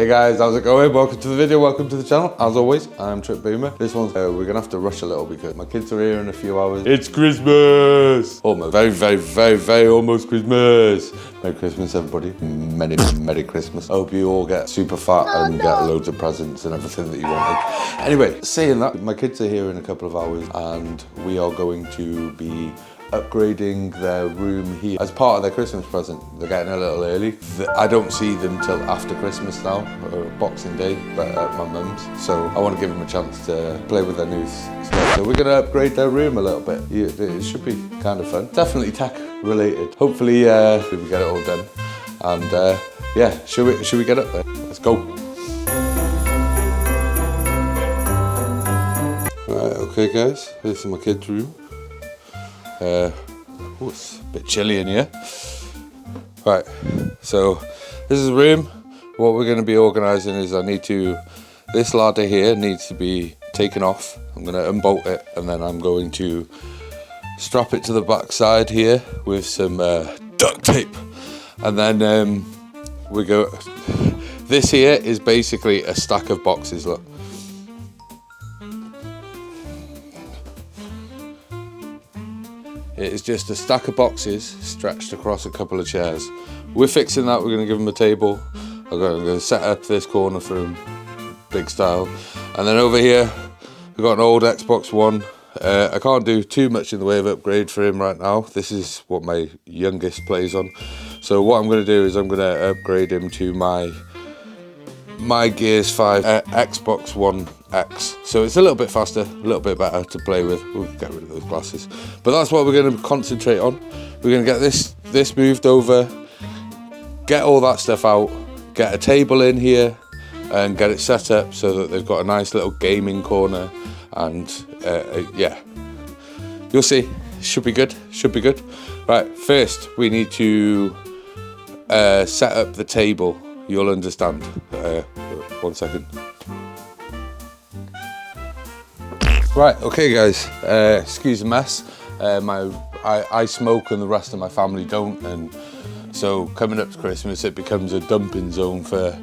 Hey guys, how's it going? Welcome to the video, welcome to the channel. As always, I'm Trip Boomer. This one's, we're gonna have to rush a little because my kids are here in a few hours. It's Christmas! Almost, very almost Christmas. Merry Christmas, everybody. Merry Christmas. I hope you all get super fat and get loads of presents and everything that you wanted. Anyway, saying that, my kids are here in a couple of hours and we are going to be upgrading their room here as part of their Christmas present. They're getting a little early. I don't see them till after Christmas now, or Boxing Day, but at my mum's. So I want to give them a chance to play with their new stuff. So we're going to upgrade their room a little bit. It should be kind of fun. Definitely tech related. Hopefully we get it all done. And yeah, should we get up there? Let's go. Alright, okay guys, here's my kids' room. It's a bit chilly in here. Right, so this is the room. What we're going to be organising is this ladder here needs to be taken off. I'm going to unbolt it and then I'm going to strap it to the back side here with some duct tape. And then this here is basically a stack of boxes, look. It is just a stack of boxes stretched across a couple of chairs. We're fixing that, we're going to give them a table. I'm going to set up this corner for them, big style. And then over here, we've got an old Xbox One. I can't do too much in the way of upgrade for him right now. This is what my youngest plays on. So what I'm going to do is I'm going to upgrade him to my Gears 5 Xbox One X. So it's a little bit faster, a little bit better to play with. We'll get rid of those glasses. But that's what we're going to concentrate on. We're going to get this moved over, get all that stuff out, get a table in here and get it set up so that they've got a nice little gaming corner. And yeah, you'll see, should be good. Right, first we need to set up the table. You'll understand. 1 second. Right, okay guys, excuse the mess. I smoke and the rest of my family don't, and so coming up to Christmas it becomes a dumping zone for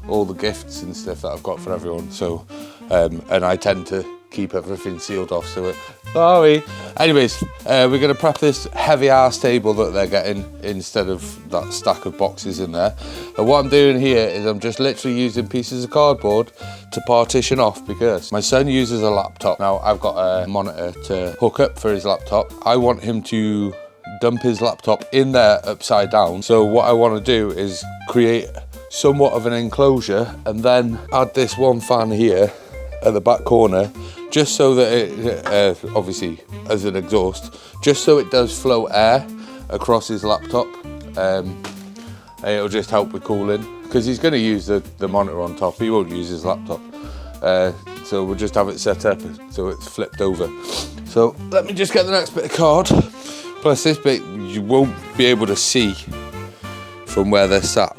all the gifts and stuff that I've got for everyone. So and I tend to keep everything sealed off, so sorry. Anyways, we're going to prep this heavy ass table that they're getting instead of that stack of boxes in there. And what I'm doing here is I'm just literally using pieces of cardboard to partition off because my son uses a laptop. Now I've got a monitor to hook up for his laptop. I want him to dump his laptop in there upside down. So what I want to do is create somewhat of an enclosure and then add this one fan here at the back corner, just so that it, obviously as an exhaust, just so it does flow air across his laptop. It'll just help with cooling, because he's going to use the monitor on top, he won't use his laptop. So we'll just have it set up so it's flipped over. So let me just get the next bit of card. Plus this bit you won't be able to see from where they're sat,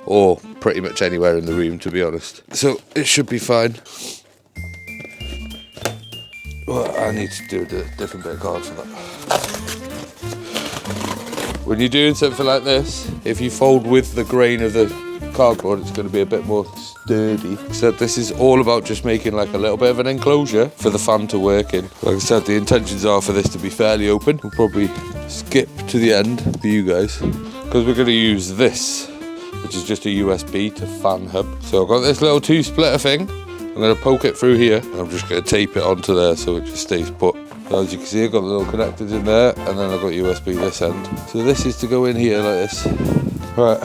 or pretty much anywhere in the room, to be honest. So it should be fine. Well, I need to do a different bit of card for that. When you're doing something like this, if you fold with the grain of the cardboard, it's going to be a bit more sturdy. So this is all about just making like a little bit of an enclosure for the fan to work in. Like I said, the intentions are for this to be fairly open. We'll probably skip to the end for you guys, because we're going to use this, which is just a USB to fan hub. So I've got this little 2-splitter thing. I'm going to poke it through here and I'm just going to tape it onto there so it just stays put. So as you can see, I've got the little connectors in there and then I've got USB this end. So this is to go in here like this. Right,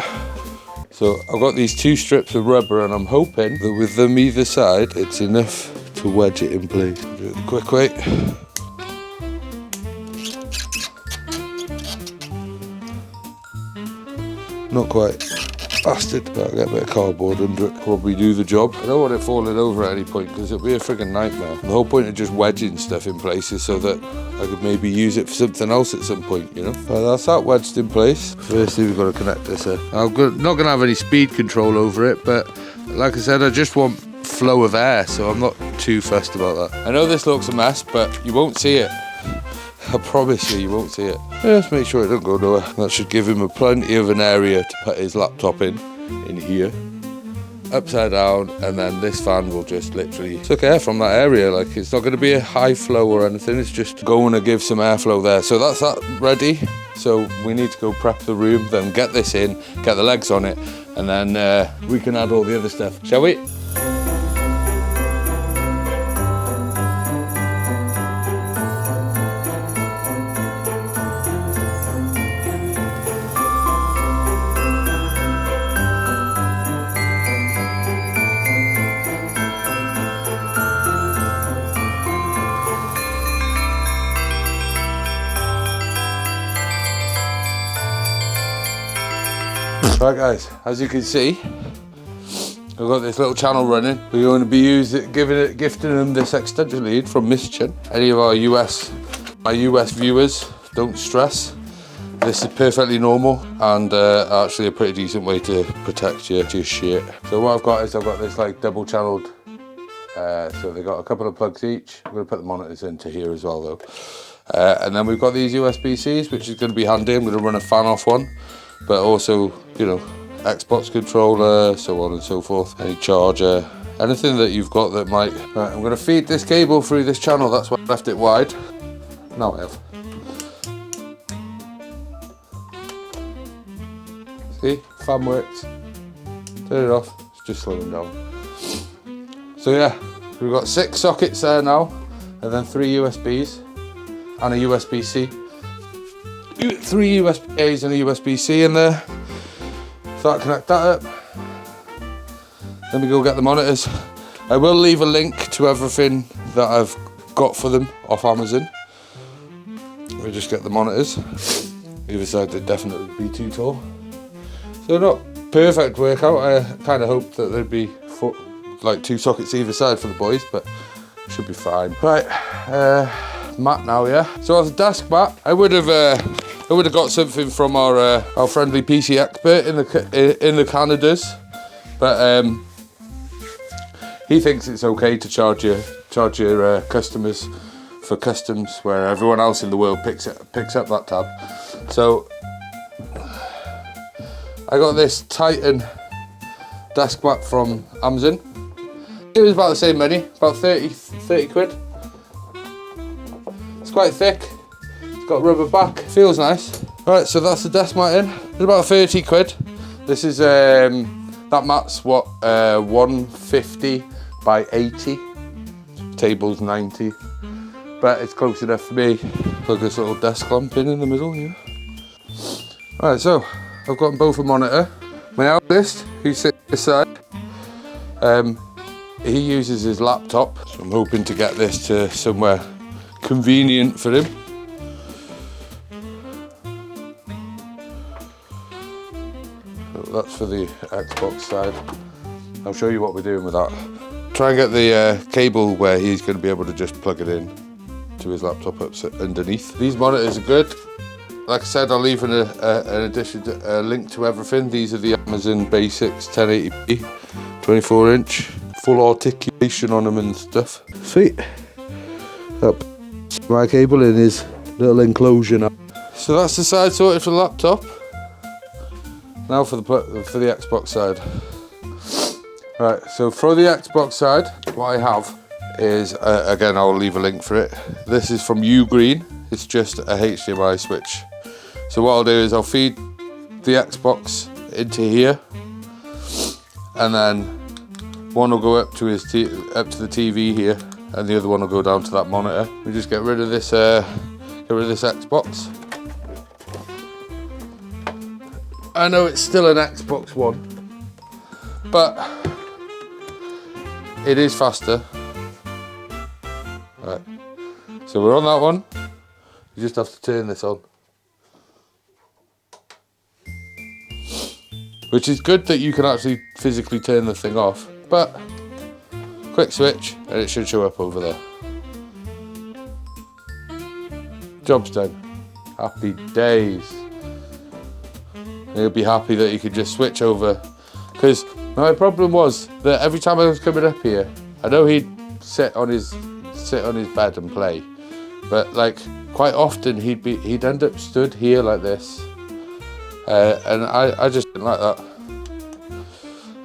so I've got these 2 strips of rubber and I'm hoping that with them either side it's enough to wedge it in place. Do it the quick way. Not quite. Bastard, but I'll get a bit of cardboard under it, probably do the job. I don't want it falling over at any point because it'll be a friggin' nightmare. The whole point of just wedging stuff in place is so that I could maybe use it for something else at some point, you know? Well, that's that wedged in place. Firstly, we've got to connect this in. I'm not going to have any speed control over it, but like I said, I just want flow of air, so I'm not too fussed about that. I know this looks a mess, but you won't see it. I promise you won't see it. Just make sure it don't go nowhere. That should give him plenty of an area to put his laptop in here. upside down, and then this fan will just literally suck air from that area. Like, it's not going to be a high flow or anything, it's just going to give some airflow there. So that's that ready. So we need to go prep the room, then get this in, get the legs on it, and then we can add all the other stuff, shall we? Right guys, as you can see, I've got this little channel running. We're going to be gifting them this extension lead from Mission. Any of my US viewers, don't stress. This is perfectly normal and actually a pretty decent way to protect your shit. So what I've got is I've got this like double channeled, so they've got a couple of plugs each. I'm going to put the monitors into here as well though. And then we've got these USB-Cs, which is going to be handy. I'm going to run a fan off one. But also, you know, Xbox controller, so on and so forth, any charger, anything that you've got that might... Right, I'm going to feed this cable through this channel, that's why I left it wide. Now I have. See, fan works. Turn it off, it's just slowing down. So yeah, we've got 6 sockets there now, and then 3 USBs, and a USB-C. 3 USB-A's and a USB-C in there. So I connect that up. Then we go get the monitors. I will leave a link to everything that I've got for them off Amazon. We just get the monitors. Either side they'd definitely be too tall. So not perfect workout. I kind of hoped that there'd be like 2 sockets either side for the boys, but should be fine. Right, mat now, yeah. So as a desk mat, I would have got something from our friendly PC expert in the Canadas, but he thinks it's okay to charge your customers for customs where everyone else in the world picks up that tab. So I got this Titan desk mat from Amazon. It was about the same money, about 30 quid. It's quite thick. It's got rubber back, feels nice. Right, so that's the desk mat in. It's about 30 quid. This is, that mat's what, 150 by 80. Table's 90. But it's close enough for me. Plug this little desk lamp in the middle here. Right, so I've got both a monitor. My eldest, who sits this side, he uses his laptop. So I'm hoping to get this to somewhere convenient for him. That's for the Xbox side. I'll show you what we're doing with that. Try and get the cable where he's going to be able to just plug it in to his laptop up underneath. These monitors are good. Like I said, I'll leave an addition to, link to everything. These are the Amazon Basics 1080p, 24 inch, full articulation on them and stuff. Sweet. Up my cable in his little enclosure now. So that's the side sorted for the laptop. Now for the Xbox side. Right, so for the Xbox side, what I have is, again, I'll leave a link for it. This is from Ugreen. It's just a HDMI switch. So what I'll do is I'll feed the Xbox into here, and then one will go up to the TV here, and the other one will go down to that monitor. We just get rid of this Xbox. I know it's still an Xbox One, but it is faster. Right, so we're on that one. You just have to turn this on. Which is good that you can actually physically turn the thing off, but quick switch and it should show up over there. Job's done. Happy days. He'll be happy that he could just switch over, because my problem was that every time I was coming up here, I know he'd sit on his bed and play, but like quite often he'd end up stood here like this, and I just didn't like that.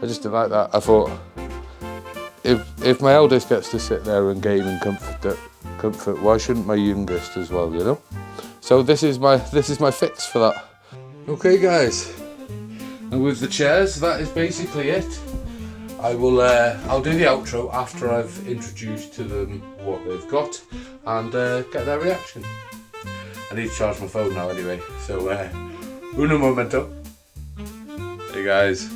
I just didn't like that. I thought, if my eldest gets to sit there and game in comfort, why shouldn't my youngest as well, you know? So this is my fix for that. Okay guys, and with the chairs, that is basically it. I'll do the outro after I've introduced to them what they've got and get their reaction. I need to charge my phone now anyway, so uno momento. Hey guys,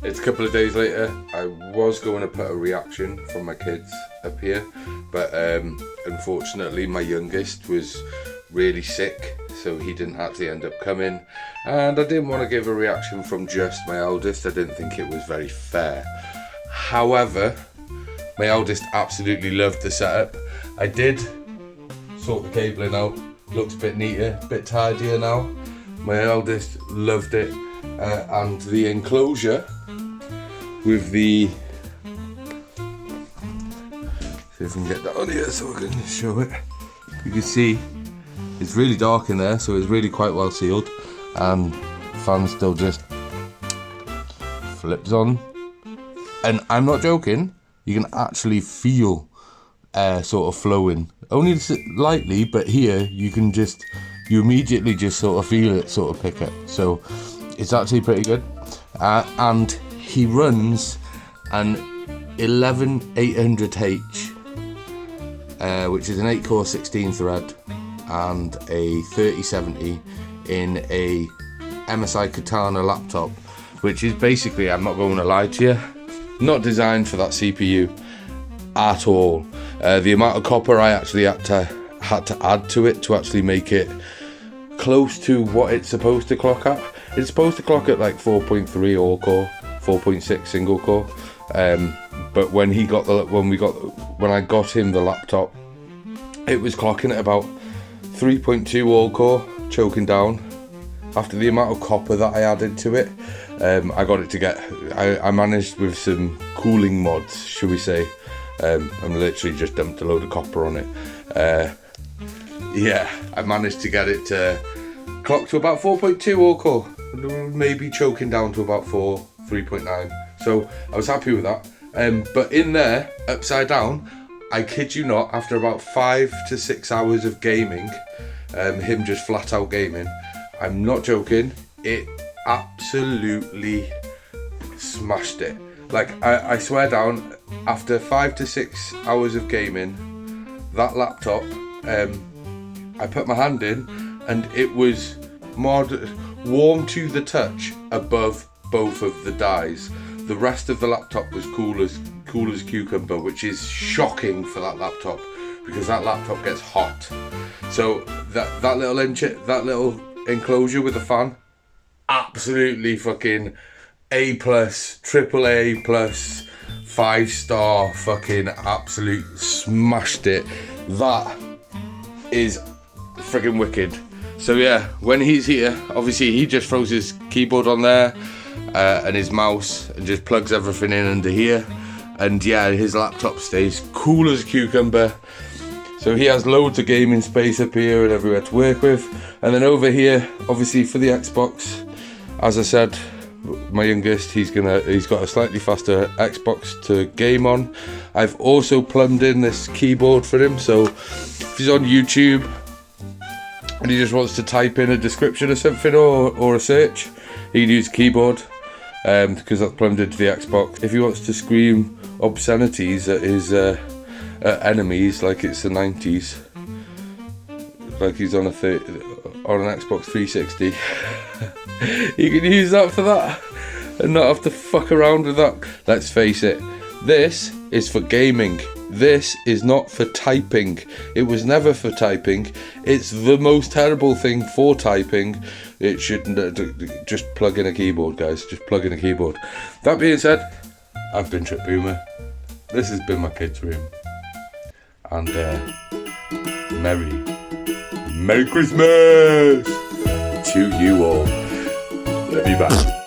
it's a couple of days later. I was going to put a reaction from my kids up here, but unfortunately my youngest was really sick, so he didn't actually end up coming, and I didn't want to give a reaction from just my eldest. I didn't think it was very fair. However, my eldest absolutely loved the setup. I did sort the cabling out, looks a bit neater, a bit tidier now. My eldest loved it, and the enclosure with the, see if we can get that on here so I can show it. You can see it's really dark in there, so it's really quite well sealed, and fan still just flips on, and I'm not joking, you can actually feel air sort of flowing, only lightly, but here you immediately just sort of feel it sort of pick up, so it's actually pretty good. And he runs an 11800H, which is an 8-core 16 thread and a 3070 in a MSI Katana laptop, which is basically, I'm not going to lie to you, not designed for that CPU at all. The amount of copper I actually had to add to it to actually make it close to what it's supposed to clock at. It's supposed to clock at like 4.3 all core, 4.6 single core. But when I got him the laptop, it was clocking at about 3.2 all core, choking down. After the amount of copper that I added to it, I got it to get, I managed with some cooling mods, should we say. I'm literally just dumped a load of copper on it. Yeah, I managed to get it to clock to about 4.2 all core, maybe choking down to about 3.9. So I was happy with that. But in there, upside down, I kid you not, after about 5 to 6 hours of gaming, him just flat out gaming, I'm not joking, it absolutely smashed it. Like, I swear down, after 5 to 6 hours of gaming, that laptop, I put my hand in and it was warm to the touch above both of the dies. The rest of the laptop was cool as cucumber, which is shocking for that laptop because that laptop gets hot. So that little enclosure with the fan, absolutely fucking A+, triple A+, 5-star, fucking absolute smashed it. That is friggin' wicked. So yeah, when he's here, obviously he just throws his keyboard on there and his mouse and just plugs everything in under here, and yeah, his laptop stays cool as a cucumber. So he has loads of gaming space up here and everywhere to work with. And then over here, obviously for the Xbox, as I said, my youngest, he's got a slightly faster Xbox to game on. I've also plumbed in this keyboard for him, so if he's on YouTube and he just wants to type in a description or something or a search, he can use keyboard, because that's plumbed into the Xbox. If he wants to scream obscenities at his enemies like it's the 90s, like he's on an Xbox 360, you can use that for that and not have to fuck around with that. Let's face it, this is for gaming. This is not for typing. It was never for typing. It's the most terrible thing for typing. It shouldn't. Just plug in a keyboard, guys. Just plug in a keyboard. That being said, I've been Trip Boomer. This has been my kids' room. And Merry Christmas to you all. Love you back.